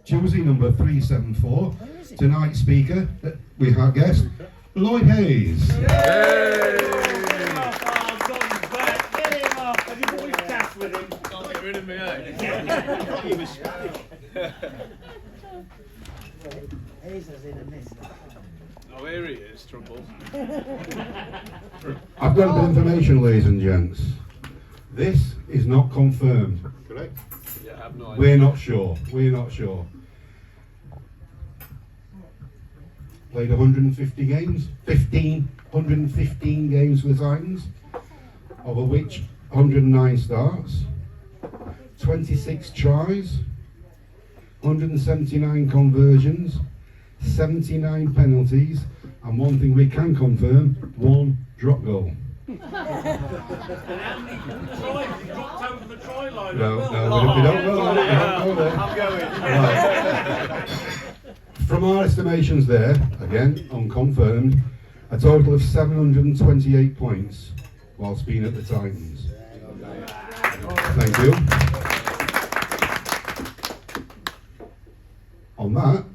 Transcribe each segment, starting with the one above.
Tuesday number 374. Tonight's speaker, we have guest, Lloyd Hayes. Oh, here he is, trouble. I've got a bit of information, ladies and gents. This is not confirmed, correct? Yeah, I have no idea. We're not sure. We're not sure. Played 150 games, 115 games for the Titans, of which 109 starts, 26 tries, 179 conversions, 79 penalties, and one thing we can confirm, one drop goal. No, we don't know. We don't know that. I'm going. Right. From our estimations there, again, unconfirmed, a total of 728 points whilst being at the Titans. Thank you. On that,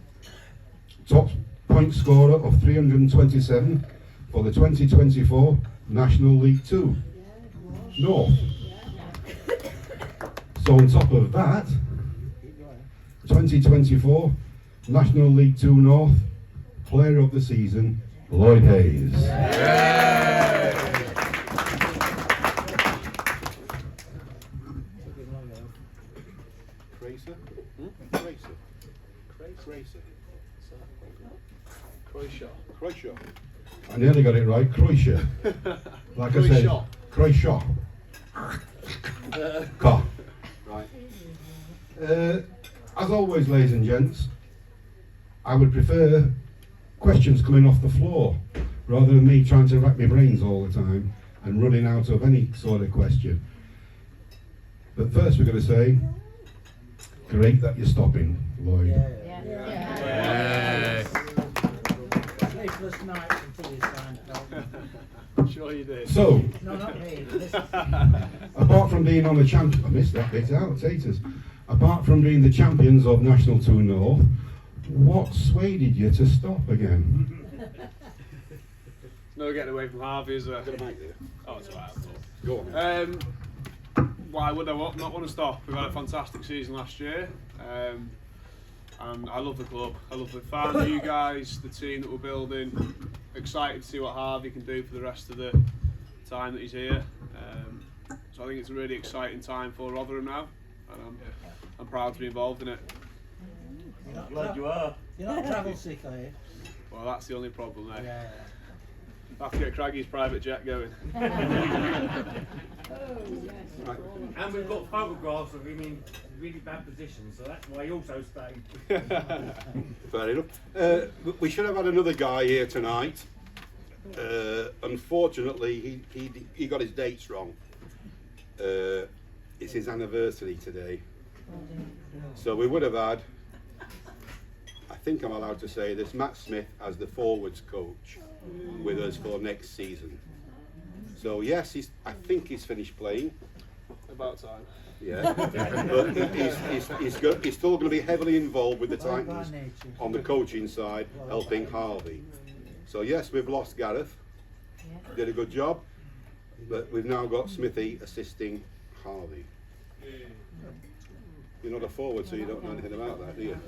top point scorer of 327 for the 2024 National League 2 North. So on top of that, 2024 National League 2 North Player of the Season, Lloyd Hayes. Croatia. I nearly got it right, Croatia. Like I said, Croatia. Right. As always, ladies and gents, I would prefer questions coming off the floor rather than me trying to rack my brains all the time and running out of any sort of question. But first we're going to say, great that you're stopping, Lloyd. I'm sure you did. So, No, not me. apart from being on the champ, I missed that bit out, taters. Apart from being the champions of National 2 North, what swayed you to stop again? No getting away from Harvey, is there? Oh, it's alright. Go on. Why would I not want to stop? We've had a fantastic season last year. And I love the club. I love the fans, you guys, the team that we're building. Excited to see what Harvey can do for the rest of the time that he's here. So I think it's a really exciting time for Rotherham now, and I'm proud to be involved in it. Glad you are. You're not travel sick, are you? Well, that's the only problem there. Yeah. I have to get Craggy's private jet going. And we've got photographs of him in really bad positions, so that's why he also stayed. Fair enough. We should have had another guy here tonight. Unfortunately, he got his dates wrong. It's his anniversary today. So we would have had, I think I'm allowed to say this, Matt Smith as the forwards coach with us for next season. So yes, I think he's finished playing. About time. Yeah, but he's still going to be heavily involved with the Titans on the coaching side, helping Harvey. So yes, we've lost Gareth. Did a good job, but we've now got Smithy assisting Harvey. You're not a forward, so you don't know anything about that, do you?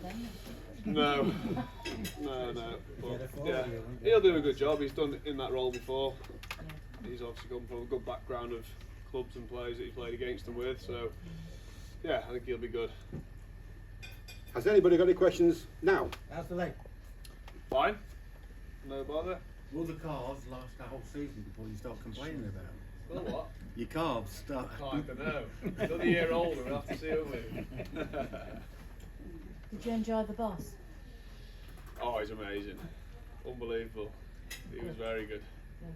No. But, yeah, he'll do a good job. He's done it in that role before. He's obviously come from a good background of clubs and players that he played against and with. So, yeah, I think he'll be good. Has anybody got any questions now? How's the leg? Fine. No bother. Will the calves last the whole season before you start complaining about them? Well, what? Your calves start. I don't know. Another year older, we'll have to see, won't we? Did you enjoy the boss? Oh, he's amazing. Unbelievable. He was very good.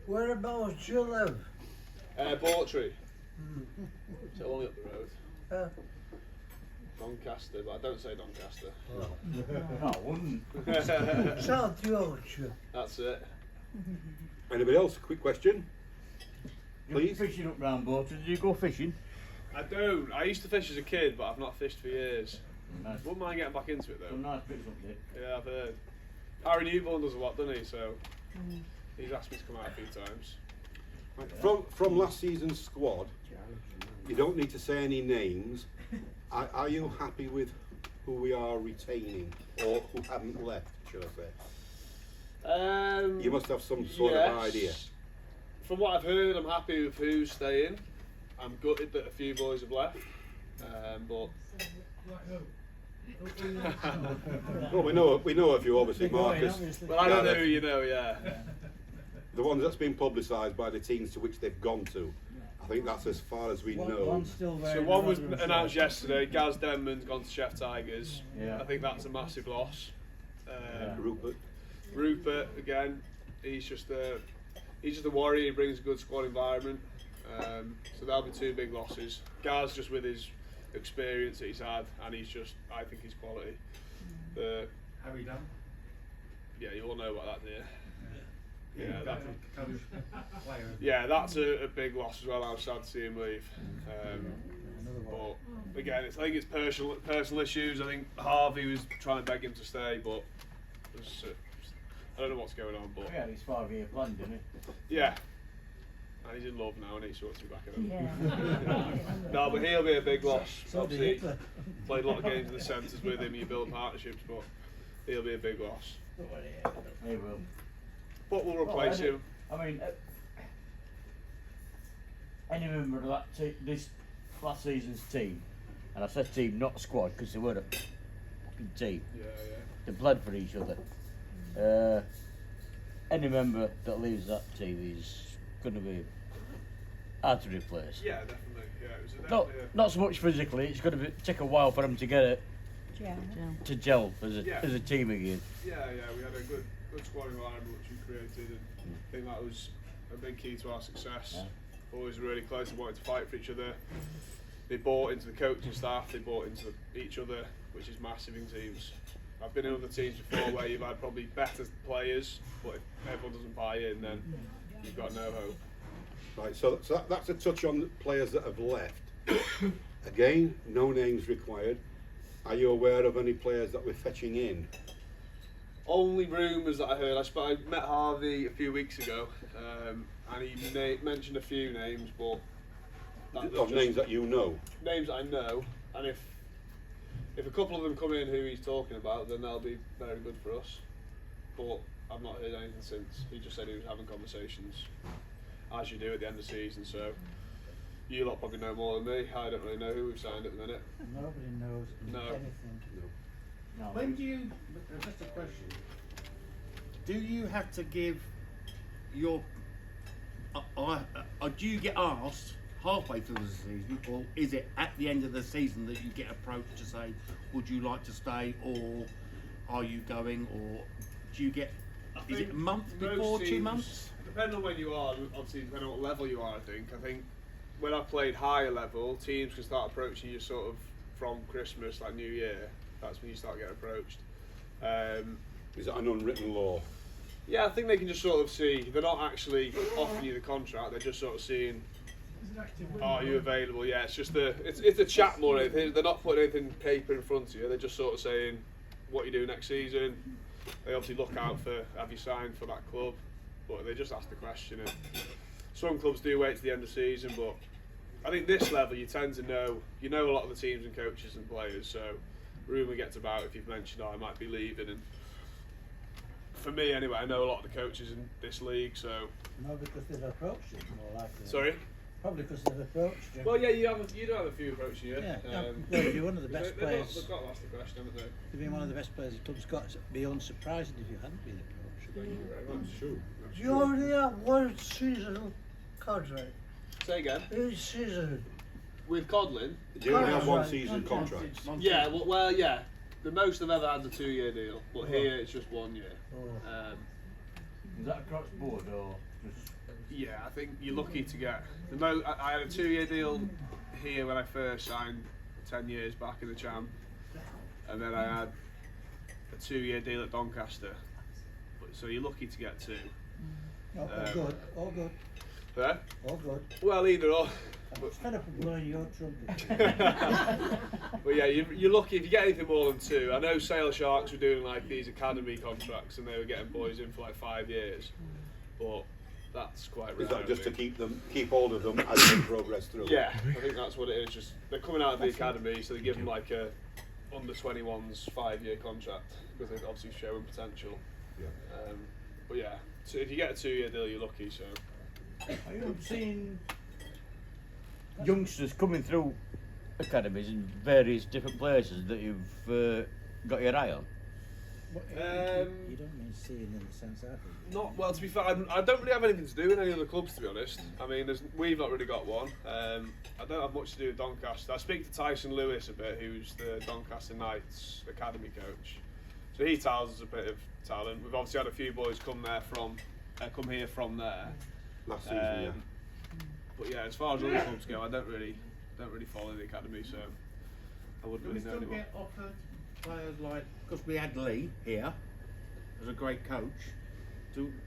Whereabouts do you live? Bawtry. So only up the road. Uh, Doncaster, but I don't say Doncaster. I wouldn't. South Yorkshire. That's it. Anybody else? Quick question, You were please. fishing up round Bolton. Did you go fishing? I don't. I used to fish as a kid, but I've not fished for years. Nice. Wouldn't mind getting back into it though. Some nice bits up there. Yeah, I've heard. Harry Newborn does a lot, doesn't he? So he's asked me to come out a few times. Right, from last season's squad, you don't need to say any names. Are you happy with who we are retaining or who haven't left, should I say? You must have some sort of idea. From what I've heard, I'm happy with who's staying. I'm gutted that a few boys have left, but well, we know a few, obviously, Marcus. Well, I don't know who you know, yeah. The ones that's been publicised by the teams to which they've gone to. I think that's as far as we know. So one was announced yesterday. Gaz Denman's gone to Chef Tigers. Yeah. I think that's a massive loss. Rupert. Again, he's just a warrior. He brings a good squad environment. So that'll be two big losses. Gaz just with his experience that he's had, and I think he's quality. Harry Dunn. Yeah, you all know about that, do you? Yeah, that's a big loss as well. I was sad to see him leave. But again, I think it's personal issues. I think Harvey was trying to beg him to stay, but I don't know what's going on. But Yeah, he's 5-year plan, didn't he? yeah, and he's in love now, and he wants to be back at home. Yeah. No, but he'll be a big loss. So did Obviously, Hitler. played a lot of games in the centres with him. You build partnerships, but he'll be a big loss. He will. But we'll replace him. I mean, any member of that this last season's team, and I said team, not squad, because they were a fucking team. Yeah. They bled for each other. Any member that leaves that team is going to be hard to replace. Yeah, definitely. Yeah, it was Not so much physically. It's going to take a while for them to get it Yeah. to gel as Yeah. a team again. Yeah, we had a good squad environment which we created, and I think that was a big key to our success. Yeah. Always really close and wanted to fight for each other. They bought into the coaching staff, they bought into each other, which is massive in teams. I've been in other teams before where you've had probably better players, but if everyone doesn't buy in, then you've got no hope. Right, so that's a touch on the players that have left. Again, no names required. Are you aware of any players that we're fetching in? Only rumours that I heard. I met Harvey a few weeks ago, and he mentioned a few names, but Of names that you know? Names that I know, and if a couple of them come in who he's talking about, then that'll be very good for us. But I've not heard anything since. He just said he was having conversations, as you do at the end of the season. So you lot probably know more than me. I don't really know who we've signed at the minute. Nobody knows No. anything. No. When do you, just a question, do you have to give your, do you get asked halfway through the season, or is it at the end of the season that you get approached to say, would you like to stay, or are you going, or do you get, is it a month before, 2 months? Depending on when you are, obviously depending on what level you are, I think when I've played higher level, teams can start approaching you sort of from Christmas, like New Year. That's when you start getting approached. Is that an unwritten law? Yeah, I think they can just sort of see. They're not actually offering you the contract. They're just sort of seeing, are you available? Yeah, it's just it's a chat more. They're not putting anything paper in front of you. They're just sort of saying, what you do next season. They obviously look out for, have you signed for that club? But they just ask the question. And some clubs do wait to the end of the season, but I think this level you tend to know. You know a lot of the teams and coaches and players, so rumour gets about if you've mentioned, I might be leaving. And for me anyway, I know a lot of the coaches in this league, so. No, because they've approached you more likely. Sorry? Probably because they've approached you. Well, yeah, you do have a few approaching you. Yeah, well, you're one of the best players. They've got to ask the question, haven't they? You've been one of the best players the club's got. It'd be unsurprising if you hadn't been approached. Thank you very much. True. You only have one season contract. Say again. Each season. With Codlin? Do you only have one Right. season contract? Yeah, well, yeah. The most I've ever had is a 2-year deal, but here it's just 1 year. Oh. Is that across board or just? Yeah, I think you're lucky to get the most. I had a 2-year deal here when I first signed 10 years back in the Cham, and then I had a 2-year deal at Doncaster. So you're lucky to get 2. All good, all good, There? all good. Well, either or. I'm fed up of blowing your trumpet. But yeah, you're lucky if you get anything more than 2. I know Sale Sharks were doing like these academy contracts and they were getting boys in for like 5 years, but that's quite rare. Is that just to keep hold of them as they progress through? Yeah, I think that's what it is. Just they're coming out of the academy, so they give them like a under 21s 5-year contract because they're obviously showing potential. Yeah. But yeah, so if you get a 2-year deal, you're lucky. So Are you seeing youngsters coming through academies in various different places that you've got your eye on? You don't mean seeing in the sense that. not well. To be fair, I don't really have anything to do with any other clubs. To be honest, I mean, we've not really got one. I don't have much to do with Doncaster. I speak to Tyson Lewis a bit, who's the Doncaster Knights academy coach. So he tells us a bit of talent. We've obviously had a few boys come here from there. Last season, yeah. But yeah, as far as other clubs go, I don't really follow the academy, so I wouldn't Do we really know still anyone. get offered players like, because we had Lee here as a great coach,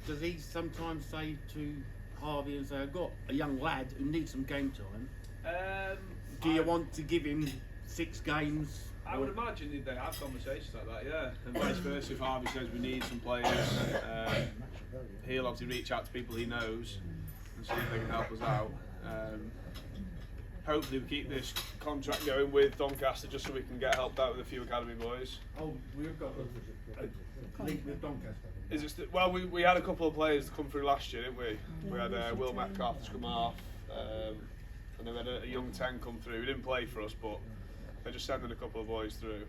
does he sometimes say to Harvey and say, I've got a young lad who needs some game time, do you want to give him 6 games? I would imagine they have conversations like that, yeah. And vice versa, if Harvey says we need some players, he'll obviously reach out to people he knows and see if they can help us out. Hopefully we keep this contract going with Doncaster just so we can get helped out with a few academy boys. Oh, we've got a link with Doncaster. Is it well, we had a couple of players come through last year, didn't we? We had Will Metcalf to come off, and then we had a young 10 come through. He didn't play for us, but they're just sending a couple of boys through.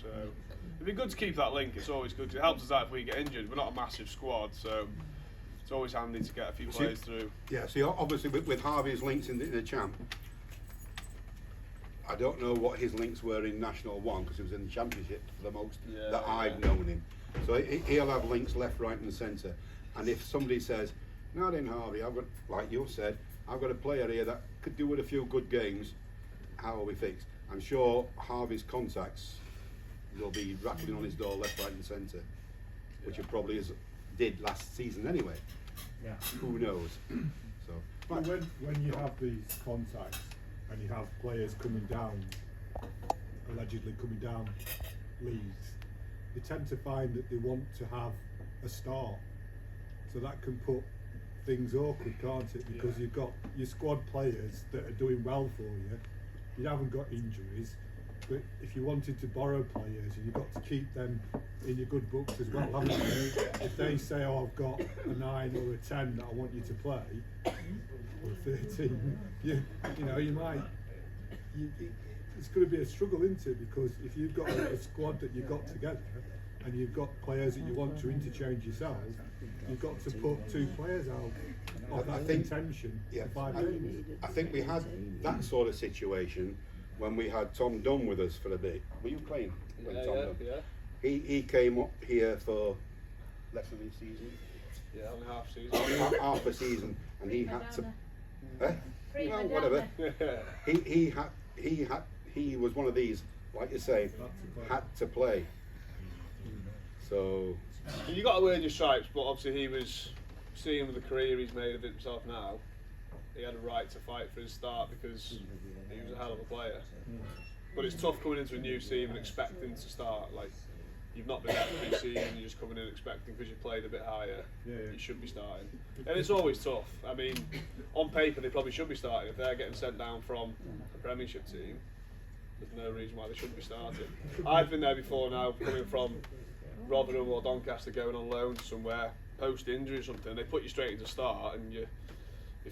So it'd be good to keep that link. It's always good because it helps us out if we get injured. We're not a massive squad, so it's always handy to get a few players through. Yeah, see, obviously with Harvey's links in the champ, I don't know what his links were in National 1 because he was in the Championship for the most that I've known him. So he'll have links left, right and centre. And if somebody says, no, then Harvey, I've got, like you said, I've got a player here that could do with a few good games, how are we fixed? I'm sure Harvey's contacts will be rattling on his door left, right and centre, which it probably did last season anyway. Yeah. Who knows? So, But when you have these contacts and you have players coming down, allegedly coming down leagues, you tend to find that they want to have a start. So that can put things awkward, can't it? Because you've got your squad players that are doing well for you, you haven't got injuries, but if you wanted to borrow players, you've got to keep them in your good books as well, haven't you? If they say, oh, I've got a 9 or a 10 that I want you to play, or a 13, you know, you might, it's going to be a struggle, isn't it? Because if you've got a squad that you've got together, and you've got players that you want to interchange yourself, you've got to put 2 players out of that intention for 5 games. I think we had that sort of situation when we had Tom Dunn with us for a bit. Were you playing when Tom Dunn? Yeah. He came up here for less than a season. Yeah, only half season. Half a season, and he had to. Prima Well, whatever. donna. He was one of these, like you say, had to play. So You got to earn your stripes, but obviously he was seeing with the career he's made of himself now. He had a right to fight for his start because he was a hell of a player. But it's tough coming into a new team and expecting to start. Like you've not been at pre-season, you're just coming in expecting because you played a bit higher. You should be starting, and it's always tough. I mean, on paper they probably should be starting if they're getting sent down from a Premiership team. There's no reason why they shouldn't be starting. I've been there before now, coming from Rotherham or Doncaster, going on loan somewhere post injury or something. They put you straight into start, and you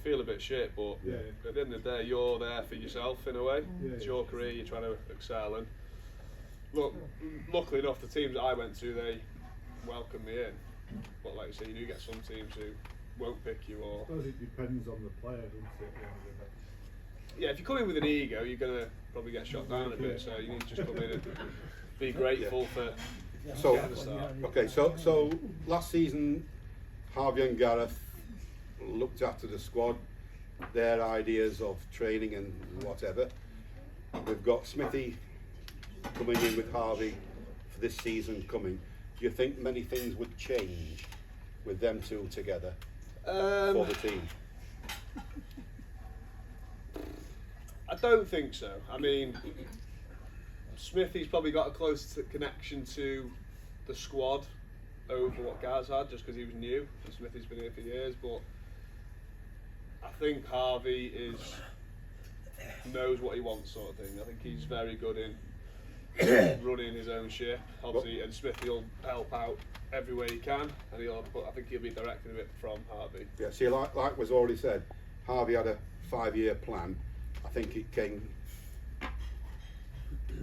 feel a bit shit. But at the end of the day, you're there for yourself in a way. It's your career. You're trying to excel. And look, luckily enough, the teams that I went to, they welcomed me in. But like you say, you do get some teams who won't pick you. Or I suppose it depends on the player, doesn't it? yeah, if you come in with an ego, you're gonna probably get shot down a bit. So you need to just come in and be grateful for getting the start. okay, so last season, Harvey and Gareth looked after the squad, their ideas of training and whatever. We've got Smithy coming in with Harvey for this season coming. Do you think many things would change with them two together for the team? don't think so. I mean, Smithy's probably got a closer connection to the squad over what Gaz had, just because he was new, and Smithy's been here for years. But I think Harvey knows what he wants, sort of thing. I think he's very good in running his own ship, obviously, and Smithy will help out everywhere he can, and I think he'll be directing a bit from Harvey. Yeah, see, like was already said, Harvey had a 5-year plan. I think he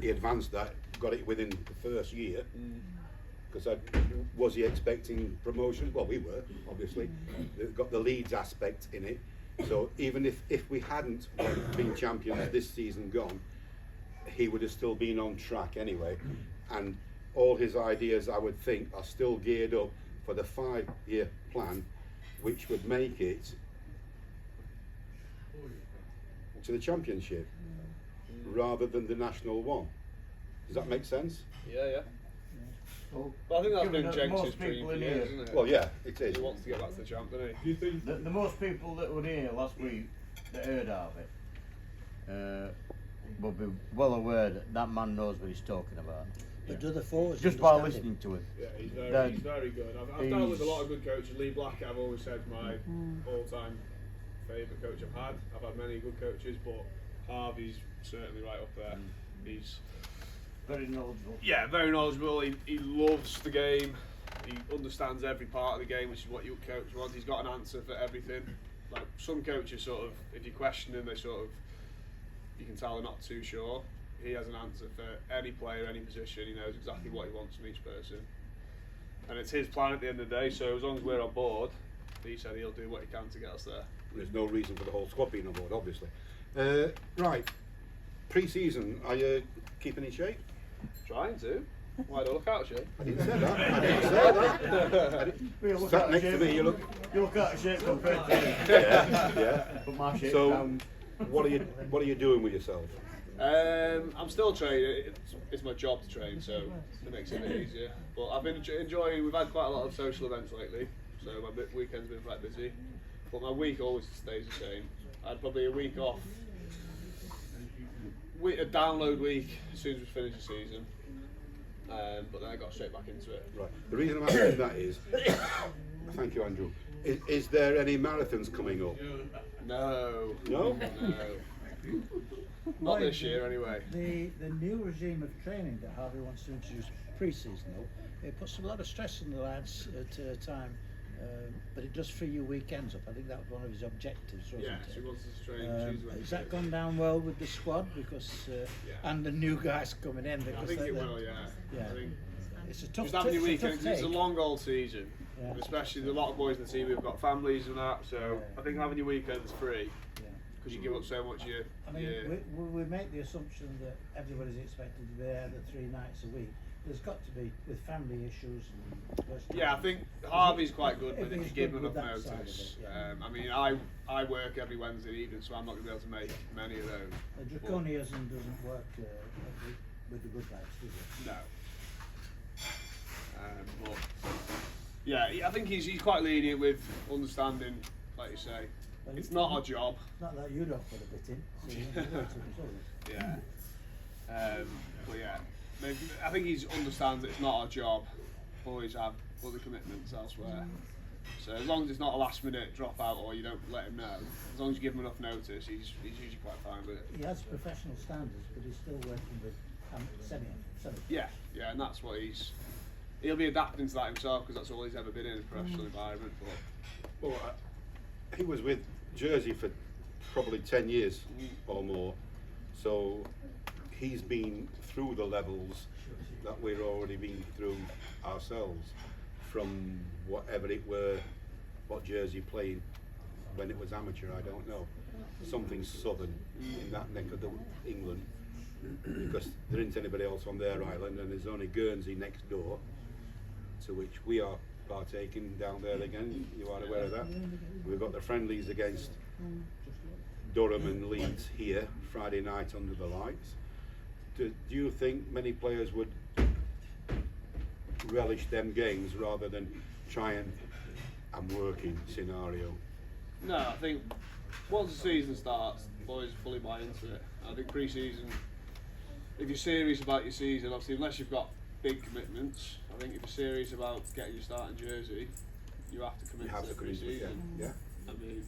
advanced that, got it within the first year. Because was he expecting promotion? Well, we were, obviously. They've got the Leeds aspect in it. So even if we hadn't been champions this season gone, he would have still been on track anyway. And all his ideas, I would think, are still geared up for the 5-year plan, which would make it to the championship rather than the national one. Does that make sense? Yeah. Well, But I think that's given been that Jenks' most dream people for in years, here- isn't it? Well, yeah, it is. He wants to get back to the champ, doesn't he? Do you think? The most people that were here last week that heard of it will be well aware that that man knows what he's talking about. But do the forwards Just by understand listening to him. Yeah, he's Then very good. I've dealt with a lot of good coaches. Lee Blackett, I've always said, my all-time favourite coach I've had. I've had many good coaches, but Harvey's certainly right up there. He's Very knowledgeable. very knowledgeable. He loves the game. He understands every part of the game, which is what your coach wants. He's got an answer for everything. Like some coaches, sort of, if you question them, you can tell they're not too sure. He has an answer for any player, any position. He knows exactly what he wants from each person, and it's his plan at the end of the day. So as long as we're on board, he said he'll do what he can to get us there. There's no reason for the whole squad being on board, obviously. Right, pre-season, are you keeping in shape? Trying to. Why do I look out, Shay? I didn't say that. I didn't say that. You look Sat out of next to shape. me, you look. You look out of shape compared to me. Yeah. But my shape's So, down. what are you doing with yourself? I'm still training. It's my job to train, so it makes it a bit easier. But I've been enjoying. We've had quite a lot of social events lately, so my weekend's been quite busy. But my week always stays the same. I had probably a week off, a download week as soon as we finished the season. But then I got straight back into it. Right. The reason I'm asking that is, thank you, Andrew. Is there any marathons coming up? No. No? No. Not this year, anyway. The new regime of training that Harvey wants to introduce pre-season, though, it puts a lot of stress on the lads at a time, but it does free your weekends up. I think that was one of his objectives, wasn't Yeah, it? so he wants us to train Tuesday, Has Wednesday. that gone down well with the squad? Because and the new guys coming in. I Because think it they're- will, yeah. Yeah. I think It's a tough. just having your it's a tough weekends, it's a take. long old season. Yeah. And especially there's a lot of boys in the team who've got families and that, so I think having your weekends free, Yeah. because you give up so much your. I mean, we make the assumption that everybody's expected to be there the 3 nights a week. There's got to be with family issues and personal Yeah, I think Harvey's quite good If with it if he's you give good him with enough that side of notice. it, yeah. I mean, I work every Wednesday evening, so I'm not going to be able to make many of those. Draconianism doesn't work with the good lads, does it? No. But yeah, I think he's quite lenient with understanding, like you say. Well, It's not our job. It's not that you don't put a bit in, so you have to work to the result. Yeah. But yeah, I think he understands that it's not our job. Boys have other commitments elsewhere. So as long as it's not a last minute dropout or you don't let him know, as long as you give him enough notice, he's usually quite fine with it. He has professional standards, but he's still working with semi. Yeah, and that's what he'll be adapting to that himself because that's all he's ever been in a professional environment. But Well, he was with Jersey for probably 10 years or more, so he's been through the levels that we're already been through ourselves, from whatever it were, what Jersey played when it was amateur, I don't know. Something southern in that neck of England, because there isn't anybody else on their island and there's only Guernsey next door, to which we are partaking down there again. You are aware of that? We've got the friendlies against Durham and Leeds here, Friday night under the lights. Do you think many players would relish them games rather than try and I'm working scenario? no, I think once the season starts, boys fully buy into it. I think pre-season, if you're serious about your season, obviously unless you've got big commitments, I think if you're serious about getting your starting jersey, you have to commit to pre-season. Yeah. I mean,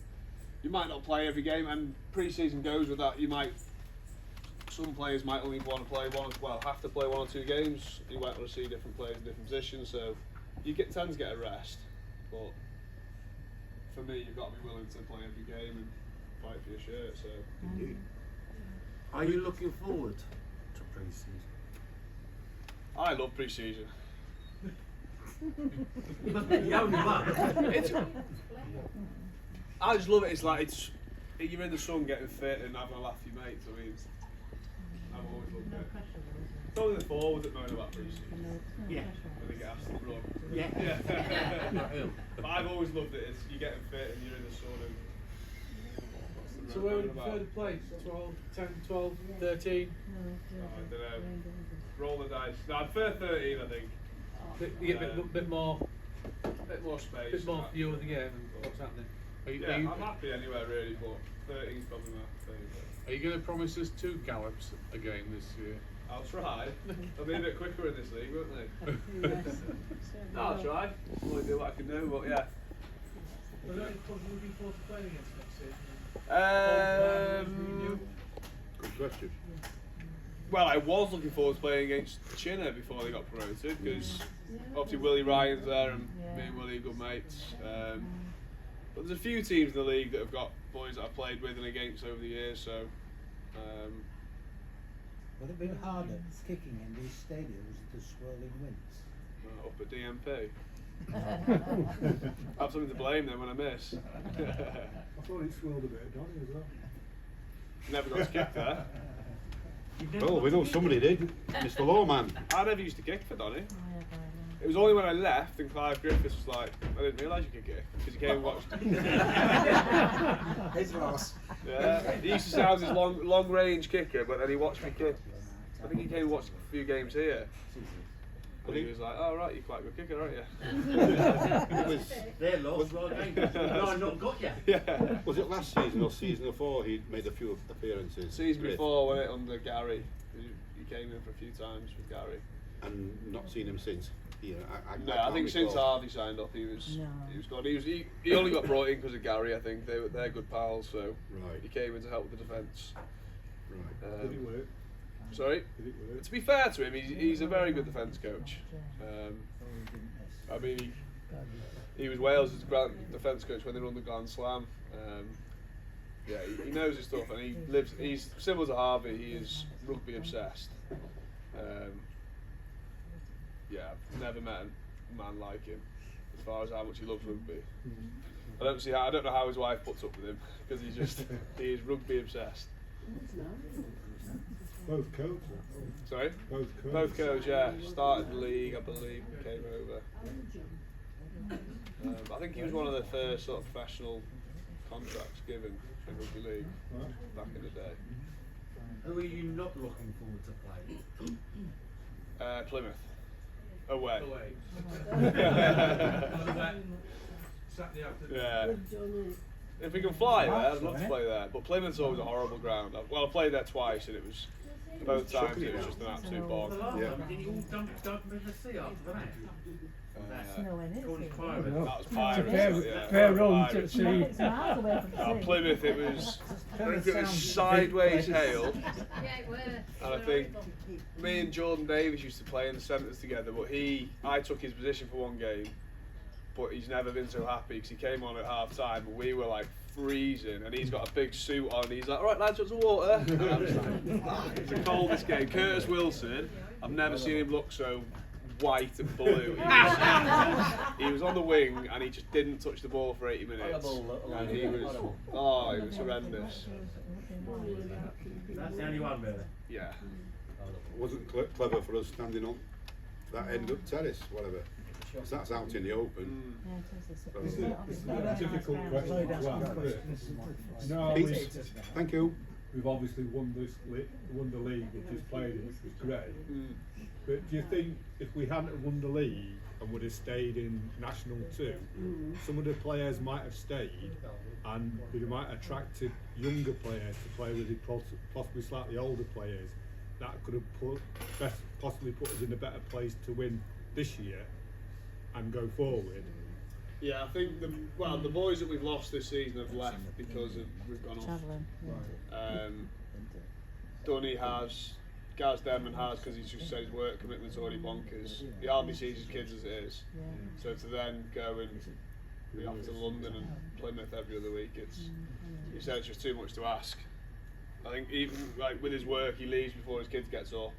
you might not play every game, and pre-season goes with that. Some players might only want to play have to play 1 or 2 games. You might want to see different players in different positions, so you tend to get a rest. But for me, you've got to be willing to play every game and fight for your shirt. So, Indeed. Are you looking forward to pre-season? I love pre-season. You must be the only one. I just love it. It's like you're in the sun getting fit and having a laugh with your mates. I mean, I've always loved it. It's only the forwards that moan about pre-season. Yeah. When they get asked to run. Yeah. But I've always loved it. It's you're getting fit and you're in the sun. And So where would you prefer to play? 12, 10, 12, 13? I don't know. Roll the dice. No, I'd prefer 13, I think. You get a bit more Space. bit more view of the game and what's happening. Yeah, I'm happy anywhere really, but 13 is probably my favourite. Are you going to promise us 2 gallops again this year? I'll try. They'll be a bit quicker in this league, won't they? No, I'll try. I'll do what I can do, but yeah. Are there any clubs looking forward to playing against next season? Good question. Well, I was looking forward to playing against Chinner before they got promoted, because obviously Willie Ryan's there and me and Willie are good mates. But there's a few teams in the league that have got boys that I've played with and against over the years, so. Would it be harder kicking in these stadiums with the swirling winds? Up at DMP. I have something to blame then when I miss. I thought it swirled a bit at Donny as well. Never got to kick there. Well, we know somebody did. Mr. Lawman. I never used to kick for Donny. It was only when I left and Clive Griffiths was like, I didn't realise you could kick, because he came and watched. His loss. Yeah, he used to say I was his long range kicker, but then he watched me kick. I think he came and watched a few games here. And he was like, oh right, you're quite a good kicker, aren't you? They're lost, right? No, not got you. Yeah. Was it last season or season before he made a few appearances? Season before, when it under Gary, he came in for a few times with Gary. And not seen him since. Yeah, I think since Harvey signed up, he was good. He only got brought in because of Gary. I think they're good pals, so Right. he came in to help with the defence. Right. Did it work? Sorry. Did it work? To be fair to him, he's a very good defence coach. I mean, he was Wales' grand defence coach when they won the Grand Slam. Yeah, he knows his stuff, and he's similar to Harvey. He is rugby obsessed. Yeah, I've never met a man like him as far as how much he loves rugby. I don't know how his wife puts up with him, because he is rugby obsessed. Both coach. Sorry? Both coach, yeah. Started the league, I believe, came over. I think he was one of the first sort of professional contracts given in rugby league back in the day. Who are you not looking forward to playing? Plymouth. Away. Saturday afternoon. Yeah. If we can fly there, I'd love to play there. But Plymouth's always a horrible ground. I played there twice, and it was both times it was just an absolute bog. The last Yeah. time, did he all dump in the sea after that? That was Pirates. Yeah. Fair run to Pirates. see. It's miles away from the sea. Plymouth, it was sideways hail, Yeah, it were. and I think me and Jordan Davis used to play in the centres together. But I took his position for one game, but he's never been so happy because he came on at half time, and we were like freezing, and he's got a big suit on. And he's like, "All right, lads, got some water." And I was like, "It's the coldest game." Curtis Wilson, I've never seen him look so white and blue. He was on the wing, and he just didn't touch the ball for 80 minutes. And he was, it was horrendous. That's the only one, really. Yeah. Wasn't clever for us standing on that end of terrace, whatever. 'Cause that's out in the open. This is a difficult question to ask. No, Thank you. we've obviously won won the league, which is played, which was great. But do you think if we hadn't won the league, and would have stayed in National 2, some of the players might have stayed, and we might have attracted younger players to play with the possibly slightly older players. That could have possibly put us in a better place to win this year and go forward. Yeah, I think the boys that we've lost this season have left because we've gone off. Dunny has, Gaz Denman has, because he's just said his work commitment's already bonkers. He hardly sees his kids as it is. So to then go and be off to London and Plymouth every other week, he said it's just too much to ask. I think even like with his work, he leaves before his kids gets up.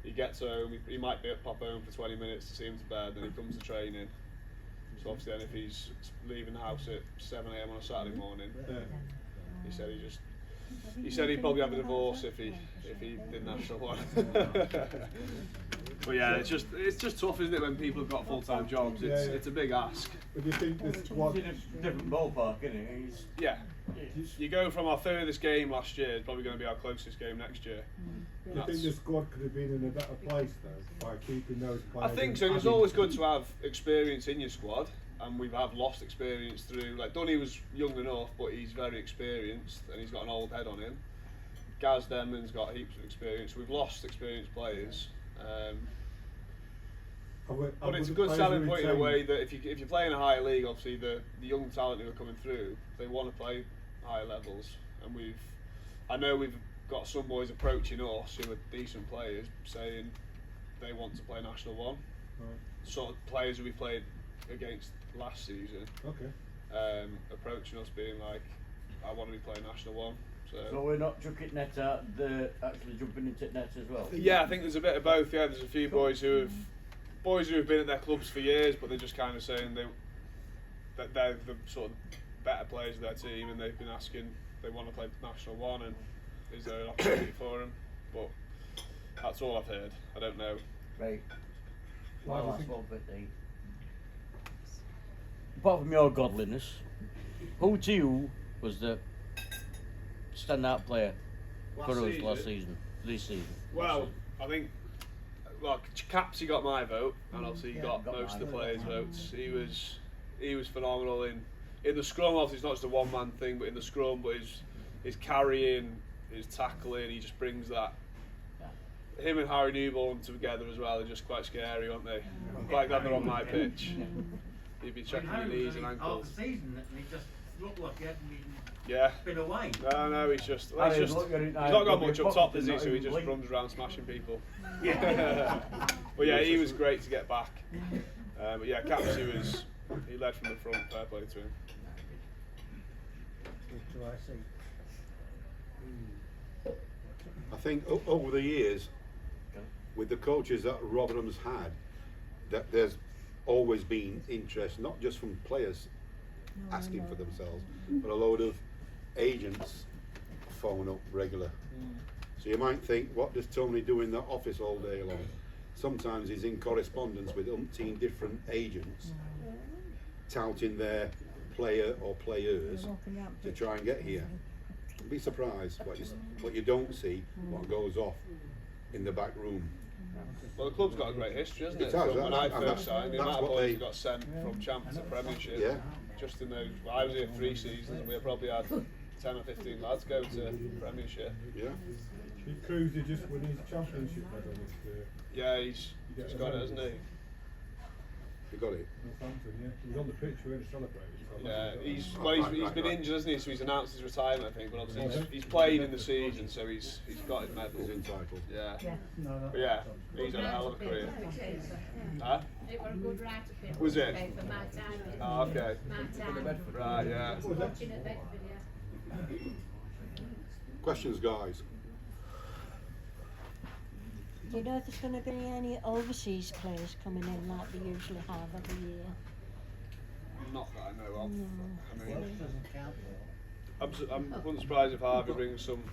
He gets home, he might pop home for 20 minutes to see him to bed, then he comes to training. So obviously then if he's leaving the house at 7 AM on a Saturday morning, he said he'd probably have a divorce if he did National 1. But yeah, it's just tough, isn't it, when people have got full-time jobs? It's a big ask. But do you think this squad... It's a different ballpark, isn't it? Yeah. You go from our furthest game last year, it's probably going to be our closest game next year. Do you think the squad could have been in a better place though, by keeping those players? I think so. It's always good to have experience in your squad, and we have lost experience through. Like Dunny was young enough, but he's very experienced, and he's got an old head on him. Gaz Denman's got heaps of experience. We've lost experienced players. But it's a good selling point in a way that if you play in a higher league, obviously the young talent who are coming through, they want to play higher levels, and I know we've got some boys approaching us who are decent players saying they want to play National 1. Right. Sort of players who we played against last season. Okay. Approaching us being like, I want to be playing National 1. So we're not chucking net out, they're actually jumping into net as well? Yeah, I think there's a bit of both. Yeah, there's a few boys who have been at their clubs for years, but they're just kind of saying that they're the sort of better players of their team, and they've been asking they want to play National 1, and is there an opportunity for them? But that's all I've heard. I don't know. Right. My last one for the... Apart from your godliness, who to you was the standout player for us last season? This season? Well, I think Capsy got my vote, and obviously he got most of the players' votes. He was phenomenal in the scrum. Obviously, it's not just a one-man thing, but in the scrum, but his carrying, his tackling, he just brings that. Him and Harry Newborn together as well are just quite scary, aren't they? I'm quite glad they're on my pitch. He'd be checking your knees and ankles. Half the season, and he just looked like he hadn't been away. No, he's not got much up top, is he? So he just runs around smashing people. Yeah. But yeah, he was great to get back. But yeah, Capsy he led from the front. Fair play to him. I think over the years, with the coaches that Rotherham's had, that there's always been interest, not just from players asking for themselves, but a load of agents phone up regular. So you might think, what does Tony do in the office all day long? Sometimes he's in correspondence with umpteen different agents, touting their player or players to try and get here. You'd be surprised what you don't see, what goes off in the back room. Well, the club's got a great history, hasn't it? It has, From when I first that's signed, the amount of what boys they- who got sent from Champs to Premiership. Yeah. Just in those, I was here 3 seasons, and we probably had 10 or 15 lads go to Premiership. Yeah. Cruz did just win his championship medal this year. Yeah, he's got it, hasn't he? You got it. Northampton, yeah. He was on the pitch really celebrating. Yeah, he's been injured, hasn't he? So he's announced his retirement, I think. But obviously he's played in the season, so he's got his medal. He's entitled. Yeah. But yeah, he's had a hell of a career. Huh? It was a good write up in. Was it? For my time. Oh, okay. My time. Right, yeah. Watching at Bedford, yeah. Questions, guys? Do you know if there's going to be any overseas players coming in like they usually have every year? Not that I know of. No. I mean, Welsh doesn't count though. I wouldn't surprise if Harvey brings some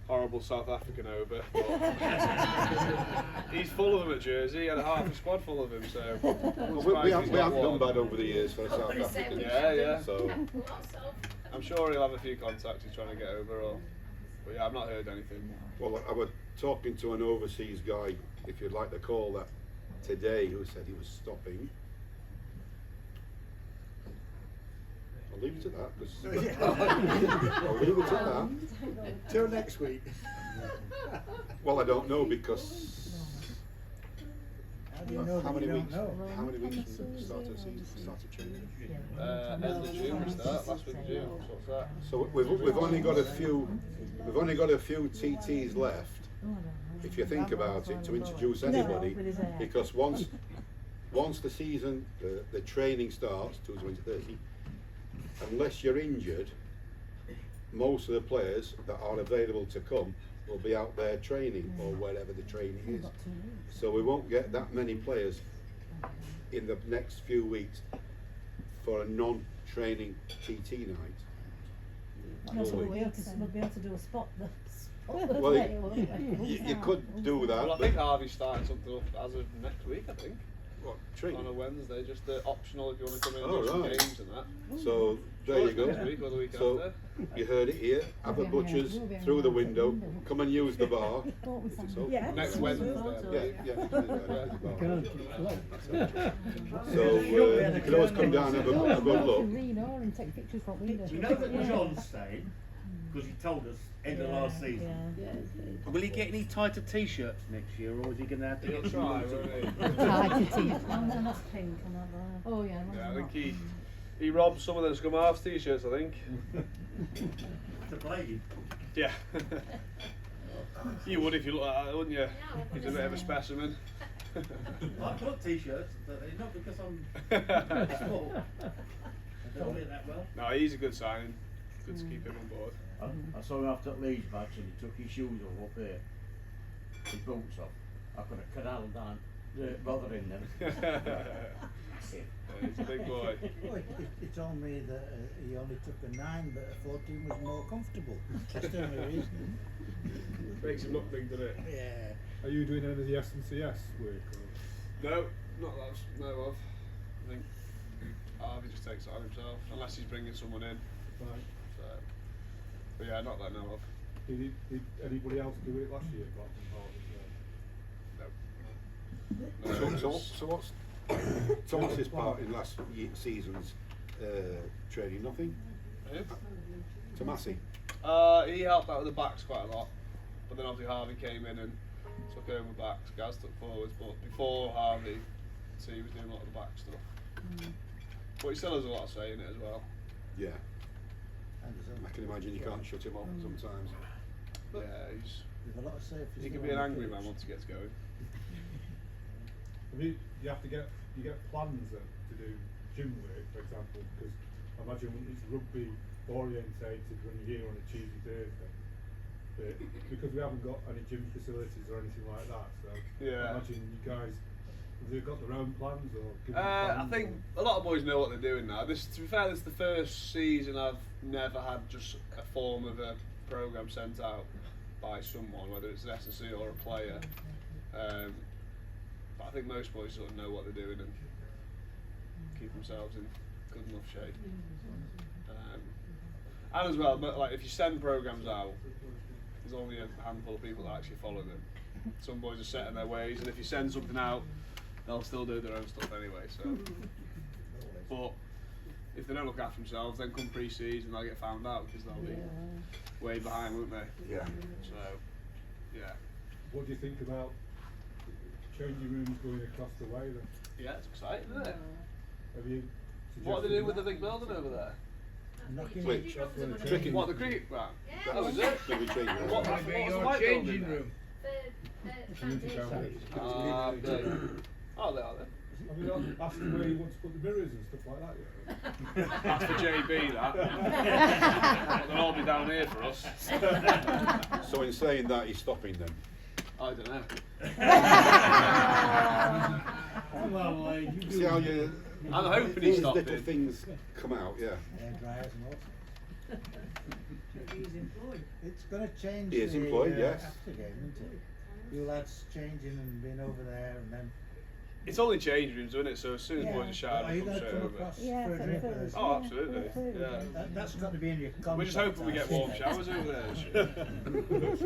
horrible South African over. He's full of them at Jersey. He had a half a squad full of them, so. We haven't done bad over the years for South Africa. Yeah. So I'm sure he'll have a few contacts he's trying to get over. But yeah, I've not heard anything. well, I was talking to an overseas guy, if you'd like to call that, today who said he was stopping. I'll leave it at that. 'Cause I'll leave it at that. Till next week. Well, I don't know because How do you know how that many you weeks? don't know? How many weeks from the start of the season? Started training. End of June we start, last week of June. So what's that? So we've only got a few. We've only got a few TTs left. If you think about it, to introduce anybody, because once the season, the training starts, Tuesday, Wednesday, Thursday, unless you're injured, most of the players that are available to come will be out there training or wherever the training is. So we won't get that many players in the next few weeks for a non-training TT night. No, Will we'll we? be able to do a spot. Well, you could do that. Well, I think Harvey's starting something up as of next week, I think. What, On a training? Wednesday, just optional if you want to come in and Oh, do some right. games and that. So there you go. Next week or the week So after. you heard it here. Have a butchers through the window. Come and use the bar. So, Next Wednesday. yeah. So you can always come down and have a good look. and take pictures from window. You know that John's staying, because he told us end of last season. Will he get any tighter t-shirts next year, or is he going to have to He'll get some try, ones? won't he? And that's pink and that. Oh yeah. Yeah, I think he robbed some of those Scum Halves t-shirts, I think. To blame. Yeah. You would if you looked at that, wouldn't you? He's a bit of a specimen. I've got t-shirts, but they're not because I'm small. I don't wear that well. No, he's a good signing. Good to keep him on board. I saw him after the Leeds match and he took his shoes off up there. His boots off. I could have canalled down, bothering them. Yeah, he's a big boy. Well, he told me that he only took a 9, but a 14 was more comfortable. That's the only reason. Makes him look big, doesn't it? Yeah. Are you doing any of the S&CS work? Or? No, not that I know of. I think Harvey just takes it on himself, unless he's bringing someone in. Right. So, but yeah, not that I know of. Did anybody else do it last year apart from Harvey? No. So what's Thomas's part in last season's training? Nothing. Who? Tomasi. He helped out with the backs quite a lot, but then obviously Harvey came in and took over backs. Gaz took forwards, but before Harvey, he was doing a lot of the back stuff. But he still has a lot of say in it as well. Yeah. I can imagine you can't shut him up sometimes. Yeah, he's. With a lot of safety. He can be an angry man once he gets going. I mean, you get plans to do gym work, for example, because I imagine it's rugby orientated when you're here on a Tuesday, Thursday. But because we haven't got any gym facilities or anything like that, so Yeah. I imagine you guys, have they got their own plans or? given I plans think a lot of boys know what they're doing now. To be fair, this is the first season I've never had just a form of a programme sent out by someone, whether it's an S&C or a player. But I think most boys sort of know what they're doing and keep themselves in good enough shape. And as well, but like if you send programmes out, there's only a handful of people that actually follow them. Some boys are set in their ways, and if you send something out, they'll still do their own stuff anyway. So, but if they don't look after themselves, then come pre-season they'll get found out because they'll be way behind, won't they? Yeah. So, yeah. What do you think about changing rooms going across the way then? Yeah, it's exciting, isn't it? Have you What are they doing with the suggested big building over there? Knocking Which? it. Tricky. What, the cricket ground? Yeah. Oh, is it? There'll be change rooms. What, what's the white building there? Foundation. Okay. Oh, they are there. Have you not asked him where he wants to put the mirrors and stuff like that yet? That's for JB, that. They'll all be down here for us. So in saying that, he's stopping them. I don't know. Well, Lloyd, you See how you. I'm hoping these he's little stopping. things come out, yeah. Air dryers and all. He's employed. It's going to change He is the employed, yes. after game, isn't it? You lads changing and being over there, and then It's only change rooms, isn't it? So as soon as Yeah. boys are shouting, Are you come going to straight come over. across Yeah, for a for drink? food. or- Oh, absolutely. food. Yeah. That's got to be in your contract. We're just hoping we I get think. warm showers over there this year.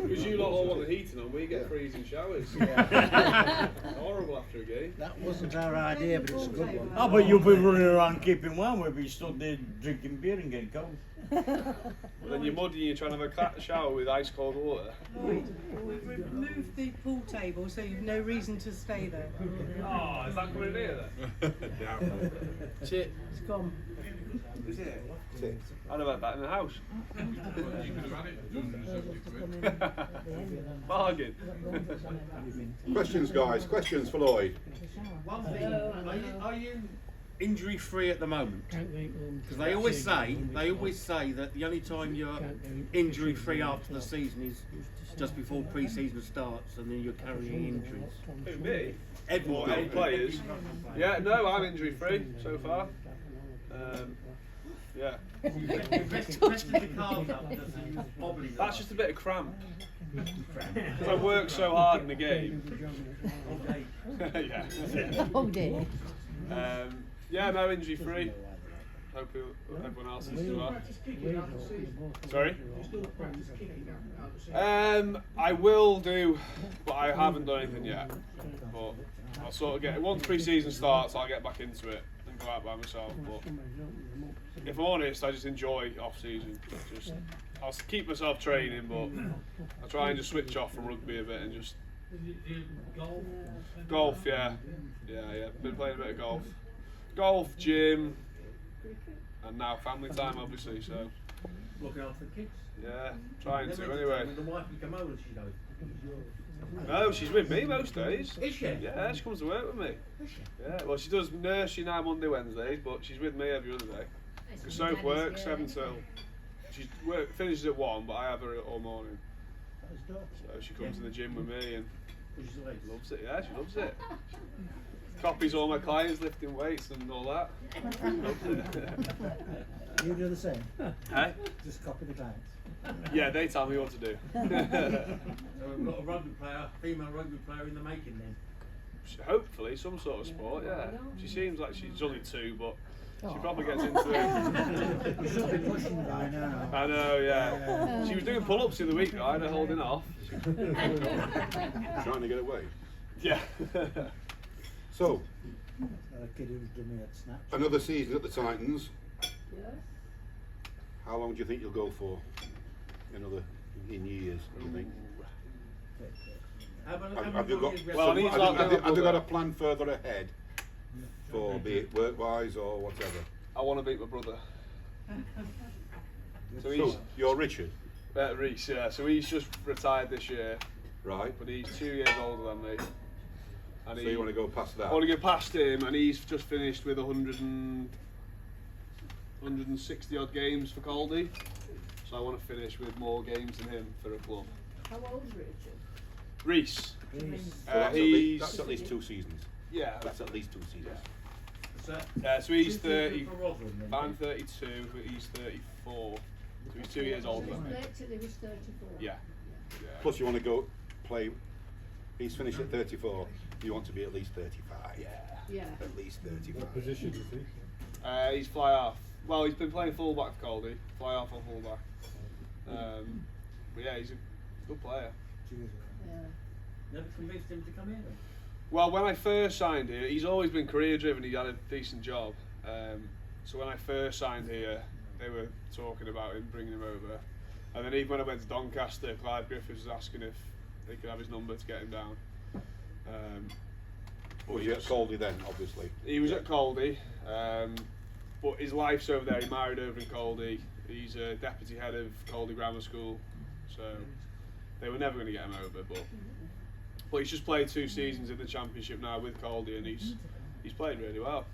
Because you lot all want the heating on, we get freezing showers. Yeah. Horrible after a game. That wasn't our idea, but it's a good one. Oh, but you'll be running around keeping warm. We'll be stood there drinking beer and getting cold. And then you're muddy and you're trying to have a shower with ice cold water. Lloyd, we've removed the pool table so you've no reason to stay there. Oh, is that coming in here then? Shit, it's gone. Is it? I'd have had that in the house. Bargain. Questions, guys. Questions for Lloyd. One thing, are you injury free at the moment? Because they always say that the only time you're injury free after the season is just before pre-season starts, and then you're carrying injuries. Who, me? Everyone. All players. Yeah, no, I'm injury free so far. Yeah. That's just a bit of cramp. Because I work so hard in the game. Yeah. Oh dear. Yeah, no, injury free. Hope everyone else is as well. Sorry? I will do, but I haven't done anything yet. But I'll sort of get, once pre-season starts, I'll get back into it and go out by myself. But if I'm honest, I just enjoy off-season. Just, I'll keep myself training, but I try and just switch off from rugby a bit and just golf. Yeah. Been playing a bit of golf. Golf, gym, and now family time, obviously. So Looking after the kids. yeah, trying to anyway. The wife can come over, she knows. No, she's with me most days. Is she? Yeah, she comes to work with me. Is she? Yeah, well, she does nursery now Monday, Wednesdays, but she's with me every other day. Because Soap works 7 till. She finishes at 1, but I have her all morning. So she comes to the gym with me and loves it. Yeah, she loves it. Copies all my clients lifting weights and all that. Loves it. You do the same. Hey? Just copy the clients. Yeah, they tell me what to do. So we've got a rugby player, female rugby player in the making then. Hopefully, some sort of sport, yeah. She seems like she's only 2, but she probably gets into it. You should be pushing by now. I know, yeah. She was doing pull-ups the other week, right? They're holding off. Trying to get away. Yeah. So, A kid who's done me at Snatch. another season at the Titans. How long do you think you'll go for? In years, do you think? Have you got? Well, I need to have you got a plan further ahead for be it work-wise or whatever? I want to beat my brother. So So, you're Richard, Reese, yeah. So he's just retired this year, right? but he's 2 years older than me. And So you want to go past that? I want to get past him, and he's just finished with 160 odd games for Caldy. So I want to finish with more games than him for a club. How old's Richard? Reese. So that's at least 2 seasons. Yeah. That's at least 2 seasons. So he's 30. For Rotherham then. I'm 32, but he's 34. So he's 2 years older than me. He was 34. Yeah. Plus, you want to go play. He's finished at 34. You want to be at least 35. Yeah. At least 35. What position is he? He's fly half. Well, he's been playing fullback for Caldy. Fly half or fullback. But yeah, he's a good player. Yeah. Never convinced him to come here then? Well, when I first signed here, he's always been career driven. He had a decent job. So when I first signed here, they were talking about him, bringing him over. And then even when I went to Doncaster, Clive Griffiths was asking if they could have his number to get him down. Was he at Caldy then, obviously? He was at Caldy, but his life's over there. He married over in Caldy. He's a deputy head of Caldy Grammar School, so they were never going to get him over. But he's just played 2 seasons in the Championship now with Caldy, and he's played really well.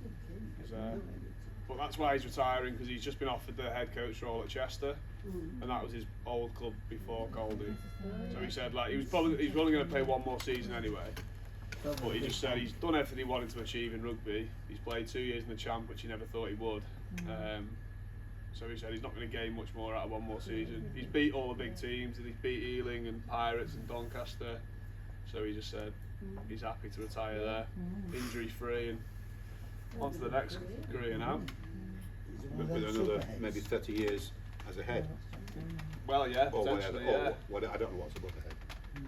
But that's why he's retiring, because he's just been offered the head coach role at Chester, and that was his old club before Caldy. So he said he's only going to play 1 more season anyway. But he just said he's done everything he wanted to achieve in rugby. He's played 2 years in the Champ, which he never thought he would. So he said he's not going to gain much more out of 1 more season. He's beat all the big teams, and he's beat Ealing and Pirates and Doncaster. So he just said he's happy to retire there, injury free, and on to the next career now. With another maybe 30 years as a head. Well, yeah, Or whatever. potentially, yeah. Or I don't know what's above the head.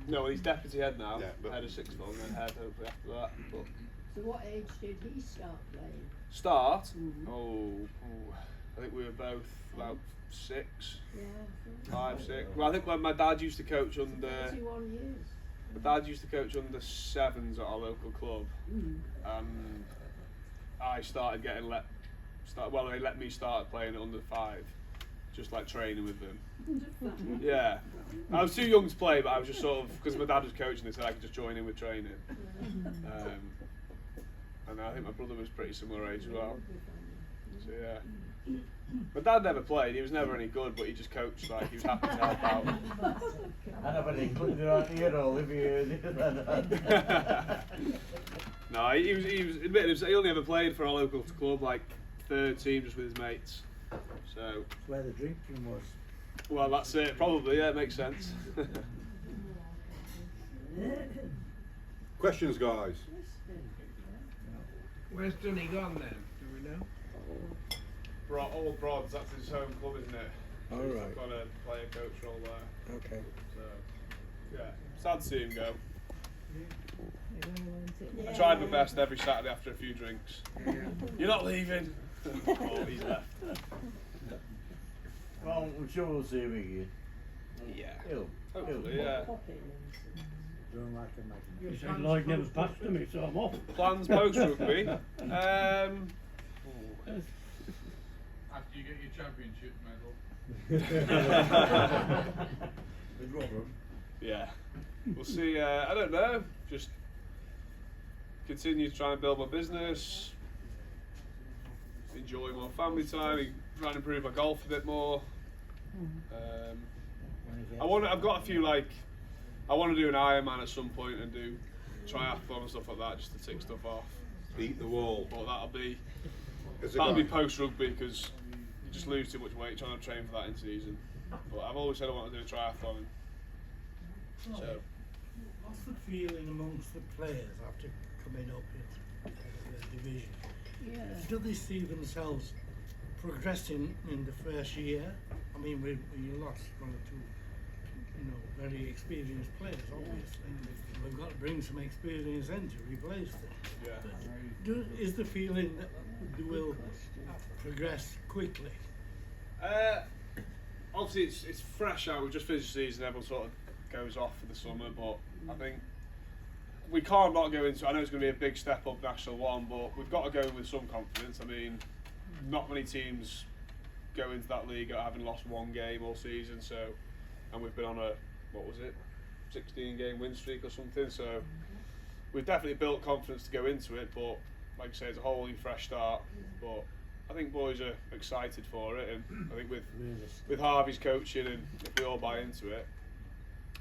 No, well, he's deputy head now, Yeah, but- head of sixth form, and then head hopefully after that. But So what age did he start playing? start, I think we were both about 6, Yeah. 5, 6. Well, I think when my dad used to coach under, 31 years. my dad used to coach under 7s at our local club, and I started getting they let me start playing at under 5, just like training with them. Yeah, I was too young to play, but I was just sort of, because my dad was coaching, they said I could just join in with training. And I think my brother was pretty similar age as well. So yeah, my dad never played. He was never any good, but he just coached. Like he was happy to help out. I never included it on here, Olivia. No, he was. He only ever played for our local club, like 3rd team, just with his mates. So. That's where the drinking was. Well, that's it. Probably, yeah, it makes sense. Questions, guys? Where's Dunny gone then? Do we know? Old Broads, that's his home club, isn't it? All He's right. got a player coach role there. Okay. So, yeah, sad to see him go. Yeah. I tried my best every Saturday after a few drinks. You're not leaving. Oh, he's left. Well, I'm sure we'll see him again. Yeah. Hopefully, yeah. Don't like a magnet. You said Lloyd never passed to me, so I'm off. Plans post rugby. After you get your championship medal. With Robert. Yeah. We'll see. I don't know. Just continue to try and build my business. Enjoy more family time. Try and improve my golf a bit more. I've got a few I want to do an Ironman at some point and do triathlon and stuff like that, just to tick stuff off. Beat the wall. But that'll be As a That'll be guy. post rugby because you just lose too much weight trying to train for that in season. But I've always said I want to do a triathlon. So What's the feeling amongst the players after coming up in the division? Yeah. Do they see themselves progressing in the first year? I mean, we lost 1 or 2, very experienced players, obviously. We've got to bring some experience in to replace them. yeah. Is the feeling that they will progress quickly? Obviously it's fresh out. We've just finished the season. Everyone sort of goes off for the summer, but I think we can't not go into. I know it's going to be a big step up National 1, but we've got to go with some confidence. I mean, not many teams go into that league having lost 1 game all season. So, and we've been on a 16-game win streak or something. So we've definitely built confidence to go into it. But like I say, it's a wholly fresh start. But I think boys are excited for it, and I think with Harvey's coaching and if we all buy into it,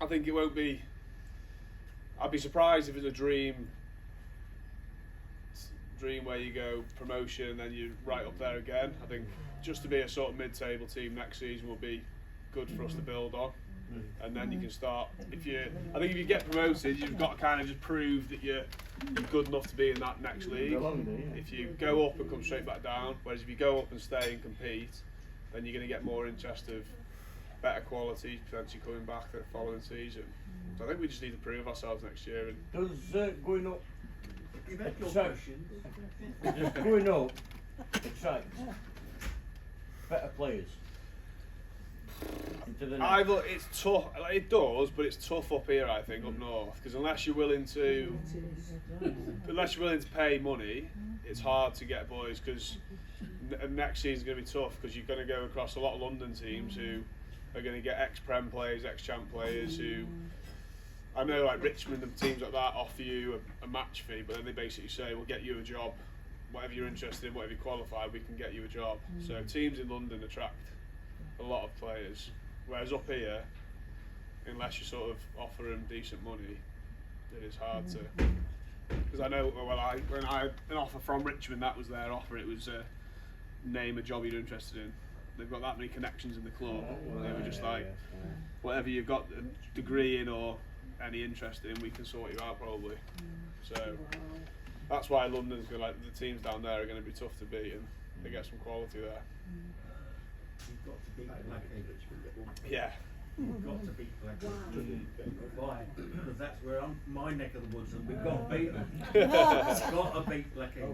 I think it won't be. I'd be surprised if it's a dream where you go promotion and then you're right up there again. I think just to be a sort of mid-table team next season will be good for us to build on, and then you can start. I think if you get promoted, you've got to kind of just prove that you're good enough to be in that next league. If you go up and come straight back down, whereas if you go up and stay and compete, then you're going to get more interest of better quality potentially coming back the following season. So I think we just need to prove ourselves next year. And Does going up You bet your Sorry. question. Just going up attract better players into the next? It's tough. It does, but it's tough up here. I think up north, because unless you're willing to pay money, it's hard to get boys. Because next season's going to be tough because you're going to go across a lot of London teams who are going to get ex-Prem players, ex-Champ players who. I know, like Richmond and teams like that offer you a match fee, but then they basically say, we'll get you a job, whatever you're interested in, whatever you qualify, we can get you a job. So teams in London attract a lot of players, whereas up here, unless you sort of offer them decent money, it is hard to. Because I know, when I an offer from Richmond, that was their offer. It was name a job you're interested in. They've got that many connections in the club. They were just like, whatever you've got a degree in or any interest in, we can sort you out probably. So that's why London's going, like, the teams down there are going to be tough to beat, and they get some quality there. You've got to beat Blackhead. Yeah. You've got to beat Blackhead. Why? Because that's where I'm, my neck of the woods, and we've got to beat them. Got to beat Blackhead.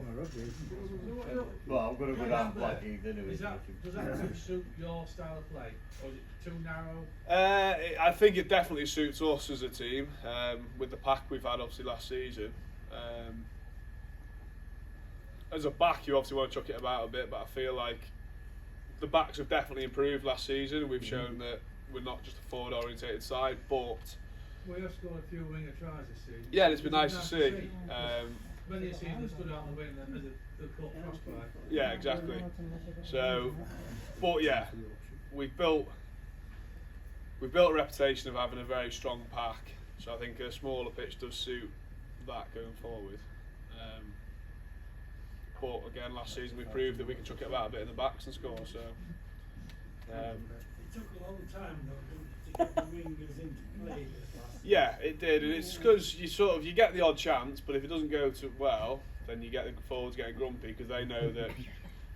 Well, I'm going to go down Blackheath anyway. Does that suit your style of play, or is it too narrow? I think it definitely suits us as a team, with the pack we've had obviously last season. As a back, you obviously want to chuck it about a bit, but I feel like the backs have definitely improved last season. We've shown that we're not just a forward orientated side, but We have scored a few winger tries this season. yeah, it's been nice to see. Many a season stood out on the wing as the cup frostbite. Yeah, exactly. So, but yeah, we've built a reputation of having a very strong pack. So I think a smaller pitch does suit that going forward. But again, last season we proved that we can chuck it about a bit in the backs and score. So. It took a long time though to get the wingers into play this last Yeah, it did, and it's because you get the odd chance, but if it doesn't go too well, then you get the forwards getting grumpy because they know that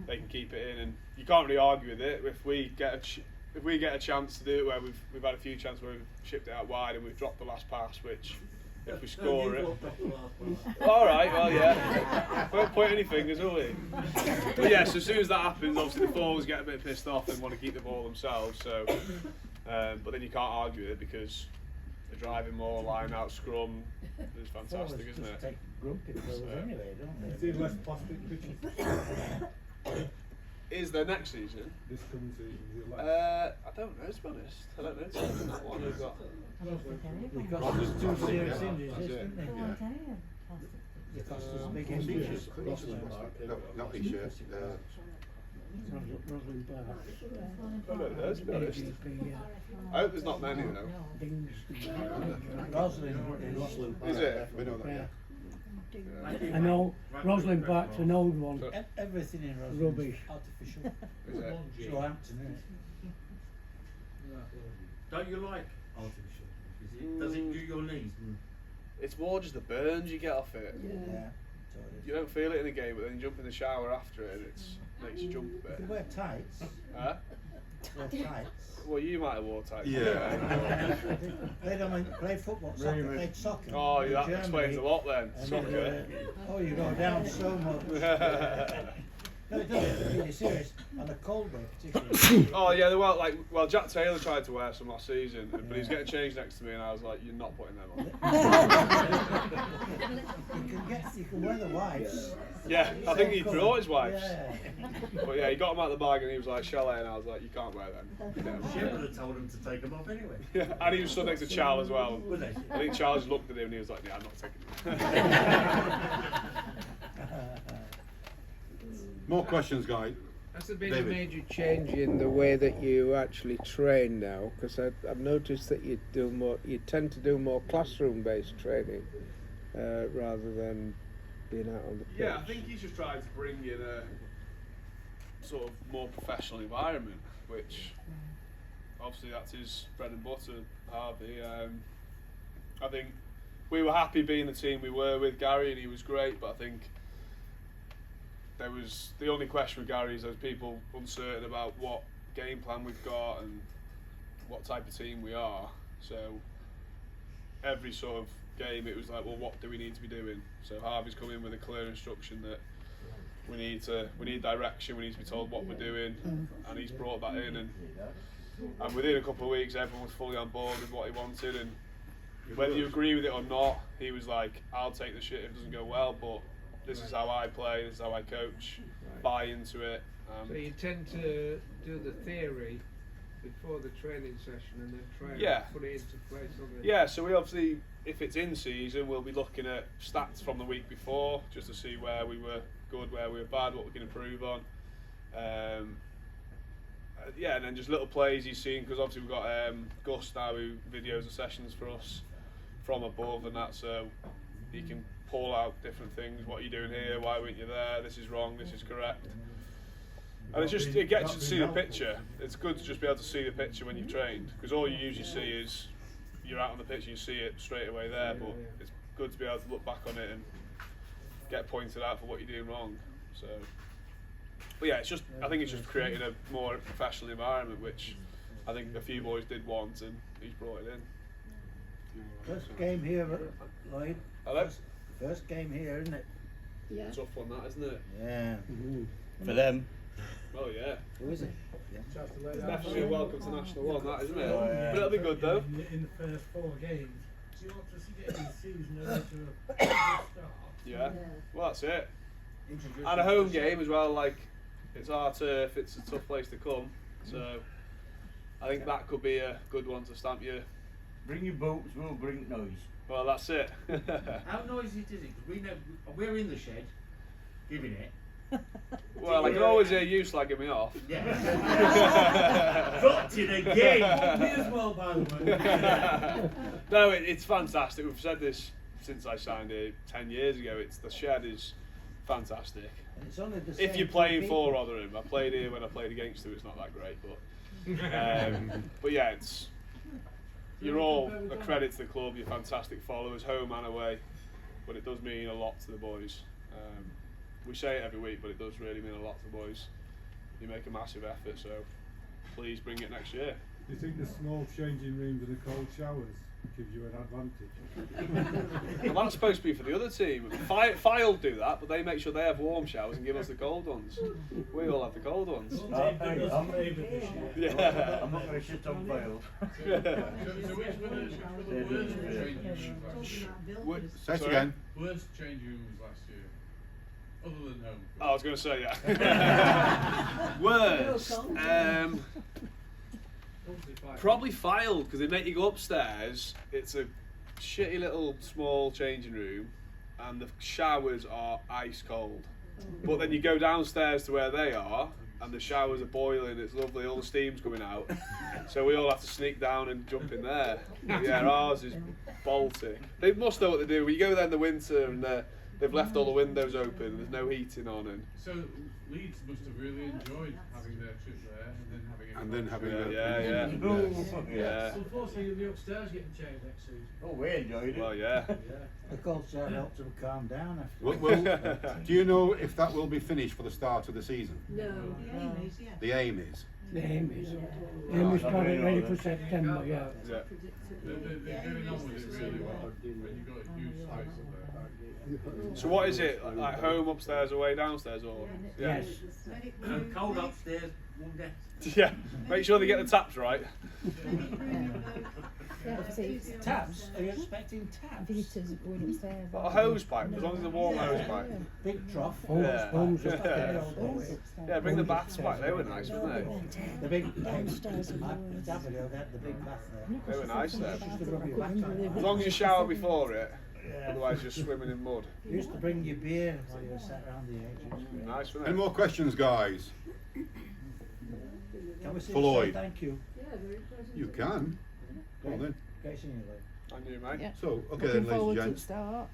they can keep it in, and you can't really argue with it. If we get a chance to do it where we've had a few chances where we've shipped it out wide and we've dropped the last pass, which if we score it, all right, well yeah, won't point any fingers, will we? But yes, as soon as that happens, obviously the forwards get a bit pissed off and want to keep the ball themselves. So, but then you can't argue with it because the driving more, line out, scrum is fantastic, isn't it? Take grumpy pills anyway, don't they? See less plastic pitches Is there next season? this coming season? Is it less? I don't know, to be honest. I don't know. That one we've got. Because there's two serious injuries, That's it. isn't there? It cost us big injuries. No, not this year. Rosalind Park. I don't know, to be honest. I hope there's not many though. Rosalind Is it? We know that, yeah. I know Rosalind Park's an old one. Everything in Rosalind Rubbish. artificial. Is it? Southampton, isn't it? Don't you like artificial? Does it do your knees? It's more just the burns you get off it. Yeah. You don't feel it in the game, but then you jump in the shower after it and it makes you jump a You bit. can wear tights. Huh? Wear tights. Well, you might have wore tights. Yeah. They don't play football, soccer, played soccer. Oh, in that Germany, explains a lot then. and, Soccer. oh, you go down so much. No, it doesn't. Really serious. On a cold day, particularly. Oh yeah, they were well, Jack Taylor tried to wear some last season, but he's getting changed next to me, and I was like, "You're not putting them on." You can wear the whites. Yeah, I think he brought his wives. Yeah. But yeah, he got them out of the bag, and he was like, "Chalet," and I was like, "You can't wear them." She would have told him to take them off anyway. Yeah, and he was stood next to Charles as well. Would they? I think Charles looked at him, and he was like, "Yeah, I'm not taking them." More questions, guys. Has there been David. a major change in the way that you actually train now? Because I've noticed that you tend to do more classroom-based training rather than being out on the pitch. Yeah, I think he's just trying to bring in a sort of more professional environment, which obviously that's his bread and butter, Harvey. I think we were happy being the team we were with Gary, and he was great, but I think there was the only question with Gary is there's people uncertain about what game plan we've got and what type of team we are. So every sort of game it was like, well, what do we need to be doing? So Harvey's come in with a clear instruction that we need direction, we need to be told what we're doing, and he's brought that in, and within a couple of weeks everyone was fully on board with what he wanted, and whether you agree with it or not, he was like, I'll take the shit if it doesn't go well, but this is how I play, this is how I coach, buy into it. So you tend to do the theory before the training session and then try and Yeah. put it into place on the... Yeah, so we obviously, if it's in season, we'll be looking at stats from the week before just to see where we were good, where we were bad, what we can improve on. Yeah, and then just little plays you've seen, because obviously we've got Gus now who videos the sessions for us from above and that, so he can pull out different things. What are you doing here? Why weren't you there? This is wrong, this is correct. And it gets you to see the picture. It's good to just be able to see the picture when you've trained, because all you usually see is you're out on the pitch and you see it straight away there. But it's good to be able to look back on it and get pointed out for what you're doing wrong. So, but yeah, I think it's just creating a more professional environment, which I think a few boys did want, and he's brought it in. First game here, Lloyd. Hello? First game here, isn't it? Yeah. Tough one, that, isn't it? Yeah. For them. Oh yeah. Who is it? It's definitely a welcome to National One, that, isn't it? Oh, yeah. But it'll be good though. In the first 4 games, do you want to see getting the season early to a good start? Yeah. Well, that's it. And a home game as well. Like, it's our turf. It's a tough place to come. So I think that could be a good one to stamp you. Bring your boots, we'll bring noise. Well, that's it. How noisy is it? 'Cause we know we're in the shed, giving it. Well, I can always hear you slagging me off. Yeah. Dropped it again. Me as well, by the way. No, it's fantastic. We've said this since I signed here 10 years ago. The shed is fantastic. And it's only the If same you're playing people. for Rotherham, I played here when I played against them. It's not that great, but yeah, you're all a credit to the club. You're fantastic followers, home and away. But it does mean a lot to the boys. We say it every week, but it does really mean a lot to the boys. You make a massive effort, so please bring it next year. Do you think the small changing rooms and the cold showers give you an advantage? Well, that's supposed to be for the other team. File do that, but they make sure they have warm showers and give us the cold ones. We all have the cold ones. Yeah. I'm not going to shit on Vale. So which were the worst changing rooms? Say it again. Worst changing rooms last year, other than home. I was going to say, yeah. Worst. Probably File, because they make you go upstairs. It's a shitty little small changing room, and the showers are ice cold. But then you go downstairs to where they are, and the showers are boiling. It's lovely, all the steam's coming out. So we all have to sneak down and jump in there. But yeah, ours is Baltic. They must know what they do. You go there in the winter, and they've left all the windows open. There's no heating on, and So Leeds must have really enjoyed having their trip there And then having yeah. Unfortunately, you'll be upstairs getting changed next season. Oh, we enjoyed it. Well, yeah. The cold shower helped them calm down after. Well, do you know if that will be finished for the start of the season? No. The aim is, yeah. The aim is. The aim is. The aim is got it ready for September, yeah. Yeah. They're going on with it really well. And you've got a huge space up there. So what is it? Like home upstairs, away downstairs, or yeah? Yes. Cold upstairs, warm down. Yeah. Make sure they get the taps right. Taps? Are you expecting taps? A hose pipe, as long as it's a warm hose pipe. Big trough. Yeah. Homes Yeah. upstairs. Yeah, bring the baths back. They were nice, weren't they? The big downstairs. Daffodil had the big bath there. They were nice there. Used to rub your back on. As long as you shower before it, otherwise you're swimming in mud. Used to bring your beer while you were sat around the edge. It was great. Nice, wasn't Any it? more questions, guys? Can we say Lloyd. thank you? You can. Go on then. Great seeing you, Lloyd. And you, mate. So, okay then, ladies and gents.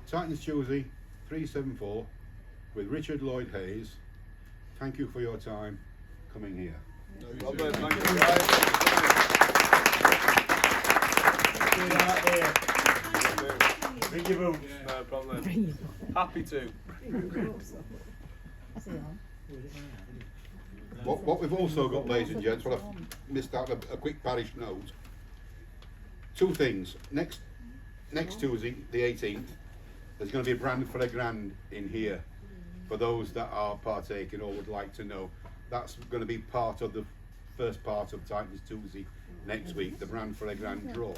Titans Tuesday, 374, with Richard Lloyd Hayes. Thank you for your time coming here. Well done, thank you, guys. Bring your boots. No problem. Happy to. What we've also got, ladies and gents, what I've missed out a quick parish note. Two things. Next Tuesday, the 18th, there's going to be a brand for a grand in here for those that are partaking or would like to know. That's going to be part of the first part of Titans Tuesday next week, the brand for a grand draw,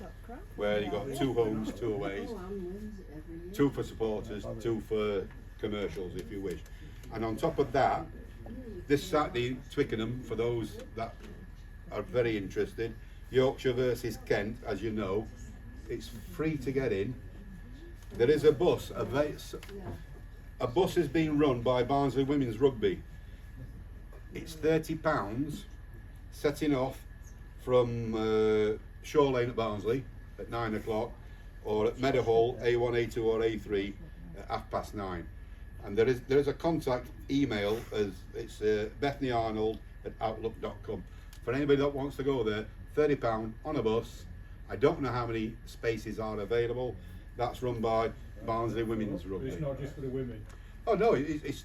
where you got 2 homes, 2 aways, 2 for supporters, 2 for commercials if you wish. And on top of that, this Saturday, Twickenham, for those that are very interested, Yorkshire versus Kent, as you know, it's free to get in. There is a bus, a bus is being run by Barnsley Women's Rugby. It's £30, setting off from Shore Lane at Barnsley at 9 o'clock, or at Meadowhall, A1, A2 or A3 at 9:30. And there is a contact email, as it's bethanyarnold@outlook.com. For anybody that wants to go there, £30 on a bus, I don't know how many spaces are available. That's run by Barnsley Women's But Rugby. it's not just for the women. Oh no, it's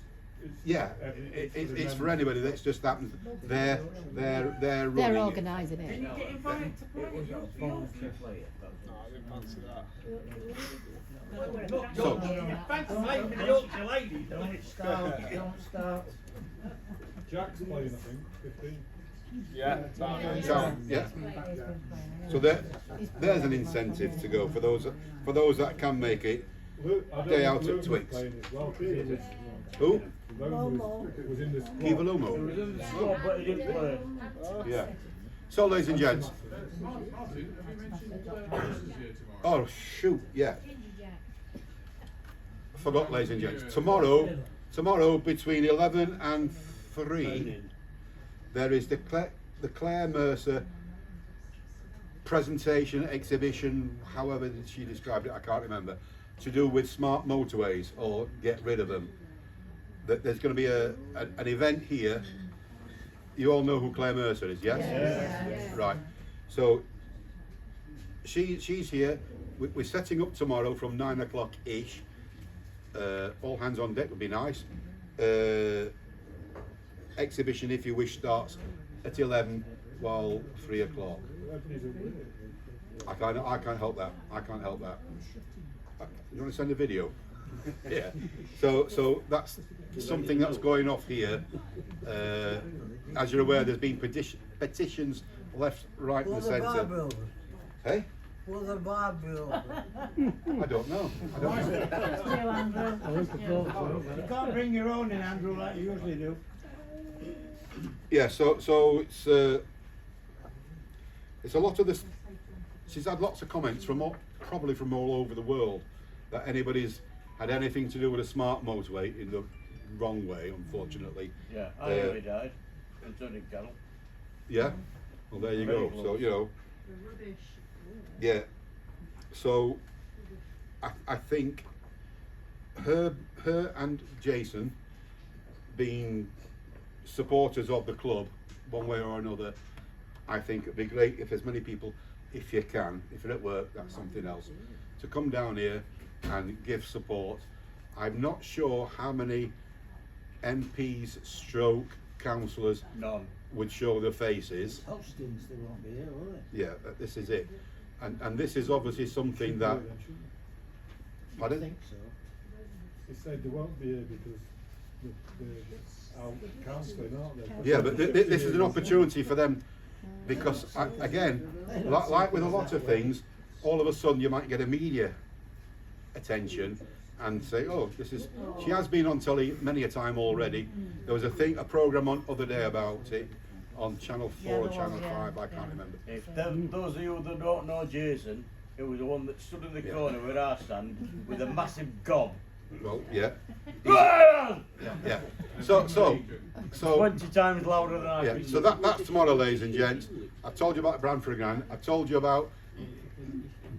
for anybody that's just happens. They're They're running it. organising Can it. you get invited to play? No, I didn't fancy that. So, Thanks, mate, for the Yorkshire lady. Don't start. Jack's playing, I think, 15. Yeah, so, yeah. So there's an incentive to go for those that can make it. Luke, I don't Day know out if at Luke was Twix. playing as well, 'cause he was- Who? Lomo was in the squad. Kiva Lumo. He was in the squad, but he didn't play. Yeah. So, ladies and gents. Oh shoot! Yeah. Forgot, ladies and gents. Tomorrow between 11 and 3, there is the Claire Mercer presentation, exhibition, however she described it, I can't remember, to do with smart motorways or get rid of them. There's going to be an event here. You all know who Claire Mercer is, yes? Yeah. Right. So she's here. We're setting up tomorrow from 9 o'clock ish. All hands on deck would be nice. Exhibition, if you wish, starts at 11, while 3 o'clock. I can't help that. I can't help that. You want to send a video? Yeah. So that's something that's going off here. As you're aware, there's been petitions left, right, and centre. Hey? Well, the bar bill. I don't know. You can't bring your own in, Andrew, like you usually do. Yeah. So it's a lot of this. She's had lots of comments probably from all over the world, that anybody's had anything to do with a smart motorway in the wrong way, unfortunately. Yeah, I nearly died. And so did Carol. Yeah. Well, there you Very go. close. So yeah. So I think her and Jason being supporters of the club one way or another, I think it'd be great if as many people, if you can, if you're at work, that's something else, to come down here and give support. I'm not sure how many MPs stroke councillors would show their faces. Hostings, they won't be here, will they? Yeah, this is it. And this is obviously something that... I Pardon? think so. He said they won't be here because they're out counselling, aren't they? Yeah, but this is an opportunity for them, because again, like with a lot of things, all of a sudden you might get a media attention and say, oh, this is... She has been on telly many a time already. There was a programme on other day about it, on Channel 4 or Channel 5, I can't remember. If those of you that don't know Jason, it was the one that stood in the corner with our stand with a massive gob. Well, yeah. Yeah. So 20 times louder than I yeah. could. So that's tomorrow, ladies and gents. I've told you about Bramford again. I've told you about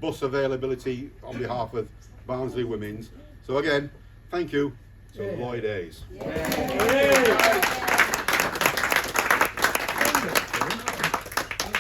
bus availability on behalf of Barnsley Women's. So again, thank you to Lloyd Hayes. Yeah.